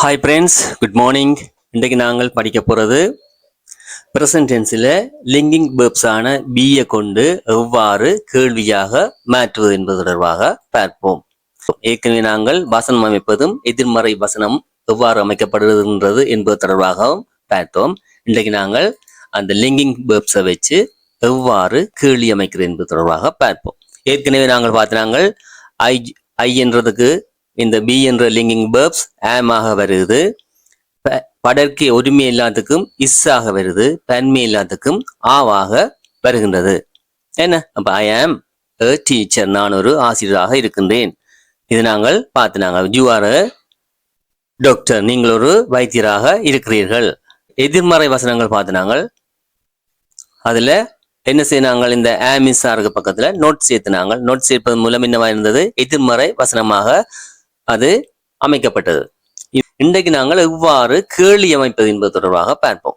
Hi friends, good morning. இன்றைக்கு நாங்கள் படிக்க போகிறது ப்ரெசன்ட் டென்ஸில் லிங்கிங் வேர்ப்ஸான பியை கொண்டு எவ்வாறு கேள்வியாக மாற்றுவது என்பது தொடர்பாக பார்ப்போம். ஏற்கனவே நாங்கள் வசனம் அமைப்பதும் எதிர்மறை வசனம் எவ்வாறு அமைக்கப்படுகின்றது என்பது தொடர்பாகவும் பார்த்தோம். இன்றைக்கு நாங்கள் அந்த லிங்கிங் வேர்ப்ஸை வச்சு எவ்வாறு கேள்வி அமைக்கிறது என்பது தொடர்பாக பார்ப்போம். ஏற்கனவே நாங்கள் பார்த்தாங்கள் ஐ என்றதுக்கு இந்த பி என்ற லிங்கிங் வேர்ப்ஸ் ஆமாக வருது. படர்க்கை ஒருமை எல்லாத்துக்கும் இஸ்ஸாக வருது. பன்மை எல்லாத்துக்கும் ஆவாக வருகின்றது. என்ன அப்ப ஐ ஆம் எ டீச்சர், நான் ஒரு ஆசிரியராக இருக்கின்றேன். இது நாங்கள் பார்த்தினாங்க. யூ ஆர் எ டாக்டர், நீங்கள் ஒரு வைத்தியராக இருக்கிறீர்கள். எதிர்மறை வசனங்கள் பார்த்தினாங்க. அதுல என்ன செய்யினாங்க, இந்த ஆமிஸாருக்கு பக்கத்துல நோட் சேர்த்தினாங்க. நோட் சேர்ப்பதன் மூலம் என்னவா இருந்தது, எதிர்மறை வசனமாக அது அமைக்கப்பட்டது. இன்றைக்கு நாங்கள் எவ்வாறு கேள்வி அமைப்பது என்பது தொடர்பாக பார்ப்போம்.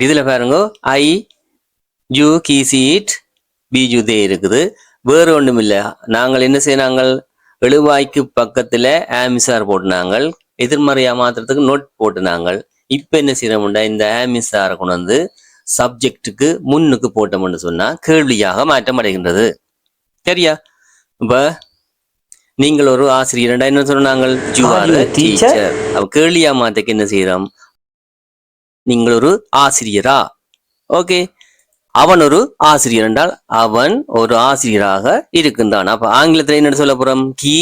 இதுல பாருங்க, I you he she it we you they இருக்குது. வேறு ஒன்றும் இல்லை. நாங்கள் என்ன செய்யறாங்க, எழுவாய்க்கு பக்கத்துல ஆமிசார் போட்டுனாங்க. எதிர்மறையா மாத்திரத்துக்கு நோட் போட்டுனாங்க. இப்ப என்ன செய்யறோம்டா, இந்த ஆமிசாரை கொண்டு வந்து சப்ஜெக்டுக்கு முன்னுக்கு போட்டோம்னு சொன்னா கேள்வியாக மாற்றம் அடைகின்றது. சரியா? இப்ப நீங்கள் ஒரு ஆசிரியர் என்ன சொன்னாங்க, டீச்சர். அப்ப கேள்வியா மாத்தக்கு என்ன செய்யறோம், நீங்கள் ஒரு ஆசிரியரா. ஓகே, அவன் ஒரு ஆசிரியர் என்றால் அவன் ஒரு ஆசிரியராக இருக்கின்றான். அப்ப ஆங்கிலத்துல என்ன சொல்ல போறோம், ஹி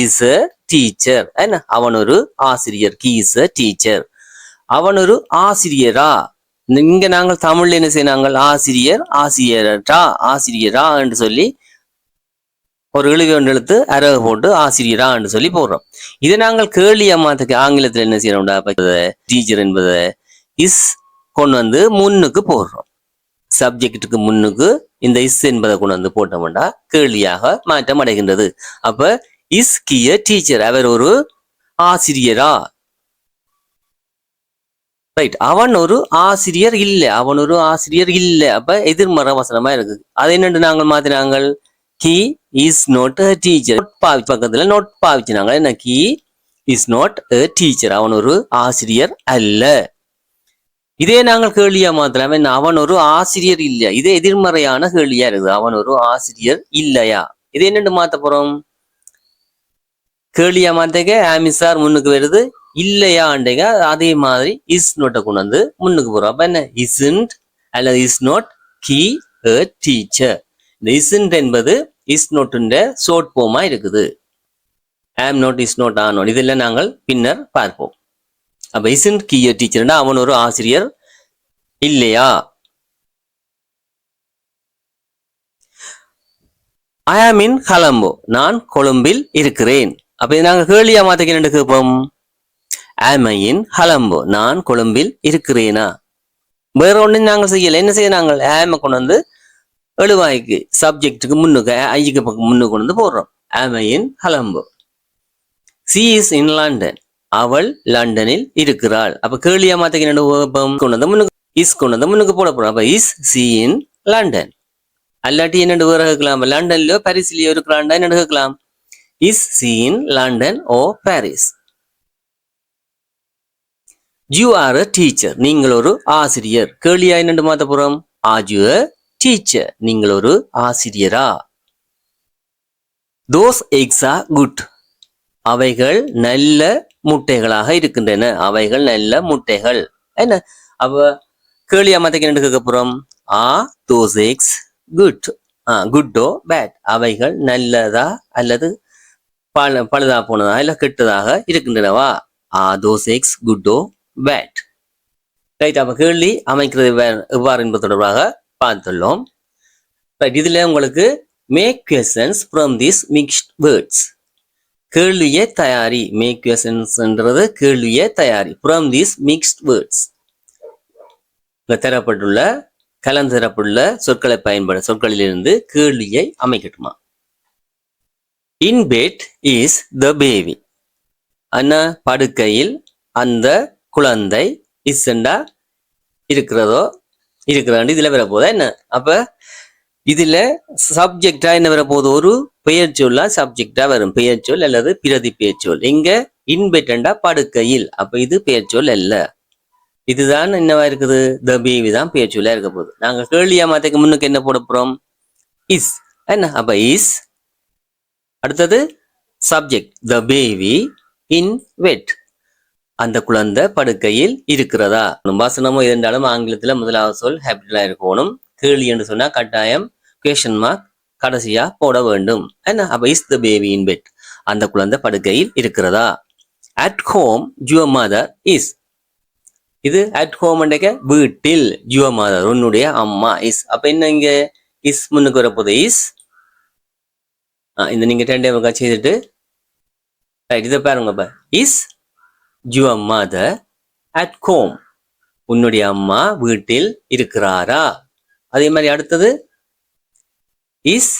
இஸ் எ டீச்சர். என்ன, அவன் ஒரு ஆசிரியர், ஹி இஸ் எ டீச்சர். அவன் ஒரு ஆசிரியரா. இங்க நாங்கள் தமிழ்ல என்ன செய்யறாங்க, ஆசிரியர் ஆசிரியரா என்று சொல்லி ஒரு இழுவை ஒன்று எழுத்து அரவு போட்டு ஆசிரியரா என்று சொல்லி போடுறோம். இதை நாங்கள் கேள்வியா மாத்துக்கு ஆங்கிலத்தில் என்ன செய்யறோம்டா, டீச்சர் என்பதை இஸ் கொண்டு வந்து முன்னுக்கு போடுறோம். சப்ஜெக்டுக்கு முன்னுக்கு இந்த இஸ் என்பதை கொண்டு வந்து போட்டோம்டா கேள்வியாக மாற்றம் அடைகின்றது. அப்ப இஸ் கிய டீச்சர், அவர் ஒரு ஆசிரியரா. ரைட், அவன் ஒரு ஆசிரியர் இல்லை, அவன் ஒரு ஆசிரியர் இல்லை. அப்ப எதிர்மறை வசனமா இருக்கு. அதை என்னென்று நாங்கள் மாத்தினாங்க, he is not a teacher. பக்கத்துல நோட் பாவிச்சினாங்க. என்ன, he is not a teacher, அவன் ஒரு ஆசிரியர் அல்ல. இதே நாங்கள் கேள்வியா மாத்தலாம், என்ன, அவன் ஒரு ஆசிரியர் இல்லையா. இதே எதிர்மறையான கேள்வியா இருக்குது, அவன் ஒரு ஆசிரியர் இல்லையா. இது என்னென்று மாத்த போறோம், கேள்வியா மாத்தக ஆமிசார் முன்னுக்கு வருது, இல்லையா அண்டைங்க அதே மாதிரி இஸ் நோட்டை கொண்டு வந்து முன்னுக்கு போறோம். அப்ப என்ன, isn't அல்லது is not he a teacher. இந்த isn't என்பது இஸ் நோட்டுன்ற ஷார்ட் ஃபார்மா இருக்குது. Am not, is not, are not, இதெல்லாம் நாங்கள் பின்னர் பார்ப்போம். அப்ப isn't he a teacher, அவன் ஒரு ஆசிரியர் இல்லையா. I am in Colombo, நான் கொழும்பில் இருக்கிறேன். அப்ப நாங்கள் கேள்வியா மாத்தக்கு என்ன கேட்போம், am I in Colombo, நான் கொழும்பில் இருக்கிறேனா. வேற ஒண்ணு நாங்கள் செய்யல. என்ன செய்ய, நாங்கள் ஆம கொண்டு வந்து எழுவாய்க்கு சப்ஜெக்டுக்கு முன்னுக்கு ஐக்கு பக்கம் முன்னுக்கு கொண்டு வந்து போடுறோம். am I in Colombo. she is in London, அவள் லண்டனில் இருக்கிறாள். அப்ப கேள்வியா மாத்தக்கு என்ன கொண்டு வந்து முன்னுக்கு இஸ் கொண்டு வந்து முன்னுக்கு போட போறோம். அப்ப is she in London. அல்லாட்டி என்ன வேற கேட்கலாம், லண்டன்லயோ பாரிஸ்லயோ இருக்கிறான்டா என்ன கேட்கலாம், is she in London or Paris. you are a teacher, நீங்கள் ஒரு ஆசிரியர். கேள்வியா என்ன மாத்த போறோம், are you a teacher, நீங்கள் ஒரு ஆசிரியரா. those eggs are good, அவைகள் நல்ல முட்டைகளாக இருக்கின்றன. அவைகள் நல்ல முட்டைகள். என்ன, அப்ப கேள்வியா மாத்தக்கு என்ன கேட்க போறோம், are those eggs good, good or bad, அவைகள் நல்லதா அல்லது பழுதா போனதா இல்ல கெட்டதாக இருக்கின்றனவா. are those eggs good or bad. Right, அப்ப கேள்வி அமைக்கிறது எவ்வாறு என்பது தொடர்பாக பார்த்துள்ளோம். இதுல உங்களுக்கு make questions from these mixed words, கேள்வியை தயாரி. மேக் questionsன்றது கேள்வியை தயாரி. from these mixed words, தரப்பட்டுள்ள கலந்தரப்பட்டுள்ள சொற்களை சொற்களிலிருந்து கேள்வியை அமைக்கட்டுமா. in bed is the baby, அண்ணா படுக்கையில் அந்த குழந்தை இஸ்ண்டா இருக்கிறாண்டு இதுல வர போதா என்ன. அப்ப இதுல சப்ஜெக்டா என்ன வர போகுது, ஒரு பெயர் சொல்லா சப்ஜெக்டா வரும். பெயர் சொல் அல்லது பிரதி பெயர் சொல். இங்க இன் பெட்டண்டா படுக்கையில். அப்ப இது பெயர்ச்சொல் அல்ல. இதுதான் என்னவா இருக்குது, த பேபி தான் பெயர்ச்சொல்லா இருக்க போகுது. நாங்க கேள்வியா மாத்தைக்கு முன்னுக்கு என்ன போட போறோம், இஸ். என்ன அப்ப இஸ். அடுத்தது சப்ஜெக்ட், த பேபி இன் வெட், அந்த குழந்தை படுக்கையில் இருக்கிறதா. வசனமும் இருந்தாலும் ஆங்கிலத்துல முதலாவது சொல் ஹேபிட்டலா இருக்கணும். கேள்வி என்று சொன்னா கட்டாயம் குவெஷன் மார்க் கடைசியா போட வேண்டும். என்ன அப்ப is the baby in bed, அந்த குழந்தை படுக்கையில் இருக்கிறதா. At home your mother is, இது அட் ஹோம் வீட்டில், யுவர் மதர் உன்னுடைய அம்மா இஸ். அப்ப என்ன இங்க இஸ் முன்னுக்கு வரப்போது இஸ். இந்த நீங்க ரெண்டே முக்கா செய்துட்டு இதை பாருங்க. Is your mother at home, உன்னுடைய அம்மா வீட்டில் இருக்கிறாரா. அதே மாதிரி அடுத்தது இஸ்,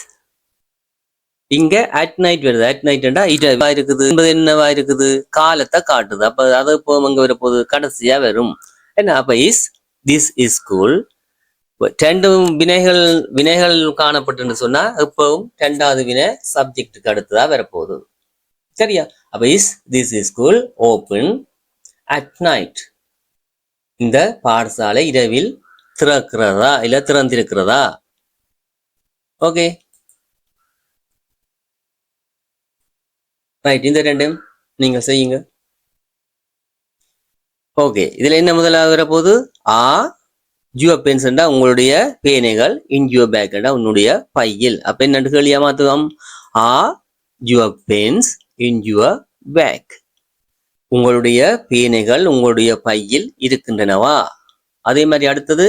இங்க அட் நைட் வருது. அட் நைட்டா இடவா இருக்குது என்பது என்னவா இருக்குது, காலத்தை காட்டுது. அப்ப அது இப்போ அங்க வரப்போது கடைசியா வரும். என்ன அப்ப இஸ் திஸ் இஸ் ஸ்கூல். ரெண்டும் வினைகள் காணப்பட்டு சொன்னா இப்பவும் ரெண்டாவது வினை சப்ஜெக்டுக்கு அடுத்ததா வரப்போகுது. சரியா. அப்ப is this is school open at night, இந்த பாடசாலை இரவில் திறக்கிறதா இல்ல திறந்திருக்கிறதா. ஓகே ரைட், இந்த ரெண்டும் நீங்க செய்யுங்க. ஓகே, இதுல என்ன முதலாக வரப்போது, யுவர் பென்ஸ்டா உங்களுடைய பேனைகள், இன் யுவர் பேக்டா உன்னுடைய பையில். அப்ப என்ன கேள்வியா மாத்துவோம், your pens in your bag, உங்களுடைய பேனைகள் உங்களுடைய பையில் இருக்கின்றனவா. அதே மாதிரி அடுத்தது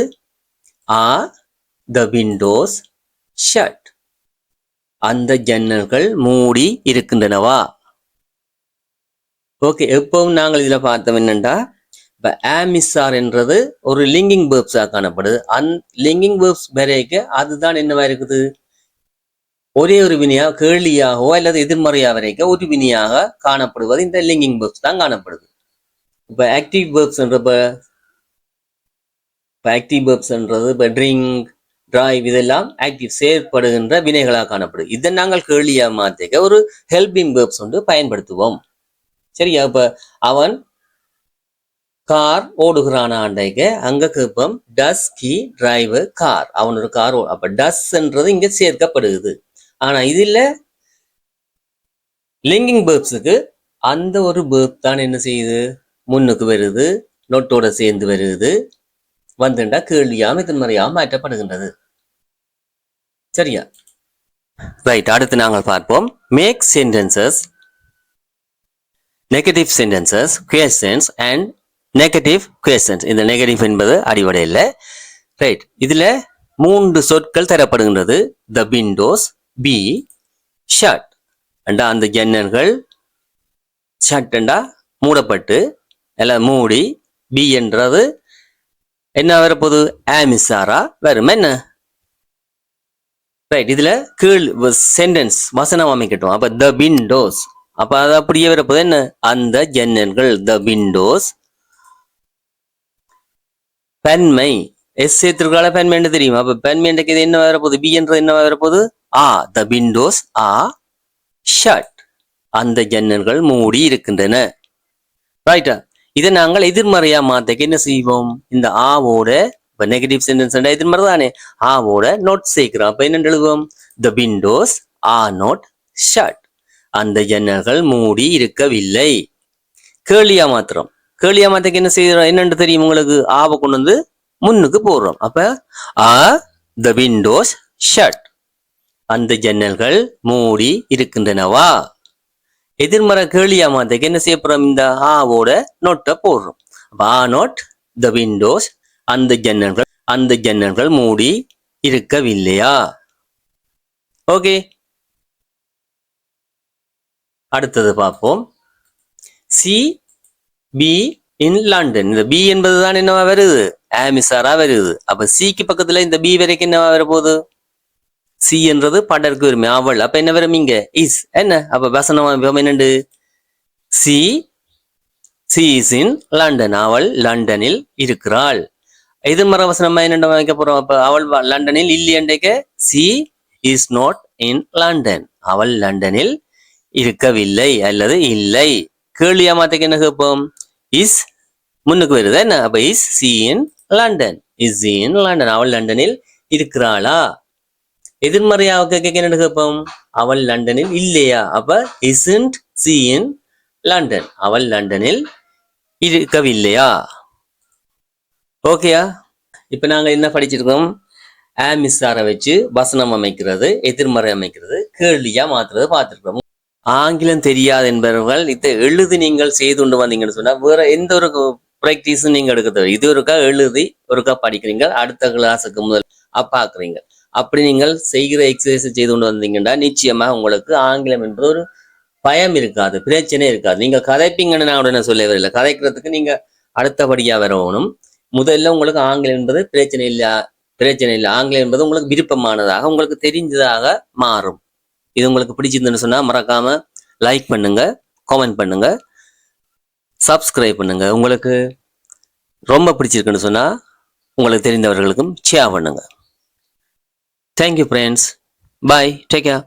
த விண்டோஸ் ஷட், அந்த ஜன்னல்கள் மூடி இருக்கின்றனவா. ஓகே, எப்பவும் நாங்கள் இதுல பார்த்தோம் என்னண்டா, இப்ப ஆமிசார் என்றது ஒரு லிங்கிங் வேர்ப்ஸா காணப்படுது. லிங்கிங் வேர்ப்ஸ் வரைக்க அதுதான் என்னவா இருக்குது, ஒரே ஒரு வினையா கேள்வியாகவோ அல்லது எதிர்மறையா வரைக்க ஒரு வினையாக காணப்படுவது இந்த லிங்கிங் வேர்ப்ஸ் தான் காணப்படுது. இப்ப ஆக்டிவ் வேர்ப்ஸ்ன்றது இப்ப ட்ரிங்க், டிரைவ் இதெல்லாம் ஆக்டிவ் செயற்படுகின்ற வினைகளாக காணப்படுது. இதை நாங்கள் கேள்வியா மாத்திக்க ஒரு ஹெல்பிங் வேர்ப்ஸ் வந்து பயன்படுத்துவோம். சரியா. இப்ப அவன் கார் ஓடுகிறானாண்டைக்க அங்க கேட்போம் டஸ் ஹி டிரைவ் கார், அவன் ஒரு கார். அப்ப டஸ்ன்றது இங்க சேர்க்கப்படுகிறது. ஆனா இதுல லிங்கிங் வேர்ப்ஸுக்கு அந்த ஒரு வேர்ப் தான் என்ன செய்யுது, முன்னுக்கு வருது, நோட்டோட சேர்ந்து வருது, வந்துட்டா கேள்வியாம எதிர்மறையாம மாற்றப்படுகின்றது. சரியா. ரைட், அடுத்து நாங்கள் பார்ப்போம் make sentences, negative sentences, questions and negative questions. இந்த நெகட்டிவ் என்பது அடிப்படையில் ரைட். இதுல 3 சொற்கள் தரப்படுகின்றது. த விண்டோஸ், பி ஷட் அண்டா அந்த ஜன்னல்கள், ஷட் அண்டா மூடப்பட்டு எல்லாம் மூடி, பி என்றது என்ன வரப்போது ஆமிசாரா வரும். என்ன ரைட். இதுல கீழ் சென்டென்ஸ் வசனம் அமைக்கட்டும். அப்ப த விண்டோஸ், அப்ப அது அப்படியே வரப்போது என்ன, அந்த ஜன்னல்கள், த விண்டோஸ். பெண்மை, எஸ் சேர்த்திருக்கால பெண்மை என்று தெரியும். அப்ப பெண்மை இது என்ன வரப்போகுது, பி என்றது என்ன வரப்போகுது, த விண்டோஸ் ஷட், அந்த ஜன்னல்கள் மூடி இருக்கின்றன. ரைட்டா. இதை நாங்கள் எதிர்மறையா மாத்தக்க என்ன செய்வோம், இந்த ஆவோட இப்ப நெகட்டிவ் சென்டென்ஸ் எதிர்மறை தானே, ஆவோட நோட் சேர்க்கிறோம். அப்ப என்ன எழுதுவோம், த விண்டோஸ் நாட் ஷட், அந்த ஜன்னல்கள் மூடி இருக்கவில்லை. கேள்வியா மாத்திரம், கேள்வியா மாத்தக்கு என்ன செய்யறோம், என்னன்னு தெரியும் உங்களுக்கு, ஆவை கொண்டு வந்து முன்னுக்கு போடுறோம். அப்ப த விண்டோஸ் ஷட், அந்த ஜன்னல்கள் மூடி இருக்கின்றனவா. எதிர்மறை கேள்வியா மாத்தக்கு என்ன செய்யப்படுறோம், இந்த ஆவோட நோட்டை போடுறோம். அப்ப நோட் த விண்டோஸ், அந்த ஜன்னல்கள் மூடி இருக்கவில்லையா. ஓகே, அடுத்தது பார்ப்போம். சி பி இன் லண்டன், இந்த பி என்பதுதான் என்னவா வருது, ஆமிசாரா வருது. அப்ப சிக்கு பக்கத்துல இந்த பி வரைக்கும் என்னவா வரப்போகுது, சி என்றது படருக்கு வருமே, அவள். அப்ப என்ன வரும் இங்க இஸ். என்ன அப்ப வசனம் என்னண்டு, சி இஸ் இன் லண்டன், அவள் லண்டனில் இருக்கிறாள். எதிர்மறை வசனமா என்ன வைக்க போறோம், அப்ப அவள் லண்டனில் இல்லையண்டைக்க she is not in London, அவள் லண்டனில் இருக்கவில்லை அல்லது இல்லை. கேள்வியா மாத்தக்கு என்ன கேட்போம்? இஸ் முன்னுக்கு வருது என்ன? அப்ப is C in London. Is C in London. அவள் லண்டனில் இருக்கிறாளா? எதிர்மறையாக கேட்க என்ன கேட்போம்? அவள் லண்டனில் இல்லையா? அப்ப isn't she in லண்டன். அவள் லண்டனில் இருக்கவில்லையா? ஓகேயா? இப்ப நாங்க என்ன படிச்சிருக்கோம்? மிஸ்ஸார வச்சு வசனம் அமைக்கிறது, எதிர்மறை அமைக்கிறது, கேள்வியா மாத்துறது பார்த்திருக்கோம். ஆங்கிலம் தெரியாது என்பவர்கள் இதை எழுதி நீங்கள் செய்து கொண்டு வந்தீங்கன்னு சொன்னா வேற எந்த ஒரு பிராக்டிஸும் நீங்க எடுக்கிறது. இது ஒருக்கா எழுதி ஒருக்கா படிக்கிறீங்க, அடுத்த கிளாஸுக்கு முதல் பாக்குறீங்க. அப்படி நீங்கள் செய்கிற எக்ஸசைஸ் செய்து கொண்டு வந்தீங்கன்னா நிச்சயமா உங்களுக்கு ஆங்கிலம் என்பது ஒரு பயம் இருக்காது, பிரச்சனை இருக்காது. நீங்க கதைப்பீங்கன்னு நான் உடனே சொல்ல வரல. கதைக்கிறதுக்கு நீங்க அடுத்தபடியா வரணும். முதல்ல உங்களுக்கு ஆங்கிலம் என்பது பிரச்சனை இல்லை. ஆங்கிலம் என்பது உங்களுக்கு விருப்பமானதாக, உங்களுக்கு தெரிஞ்சதாக மாறும். இது உங்களுக்கு பிடிச்சிருந்துன்னு சொன்னா மறக்காம லைக் பண்ணுங்க, கமெண்ட் பண்ணுங்க, சப்ஸ்கிரைப் பண்ணுங்க. உங்களுக்கு ரொம்ப பிடிச்சிருக்குன்னு சொன்னா உங்களுக்கு தெரிந்தவர்களுக்கும் ஷேர் பண்ணுங்க. Thank you friends. Bye. Take care.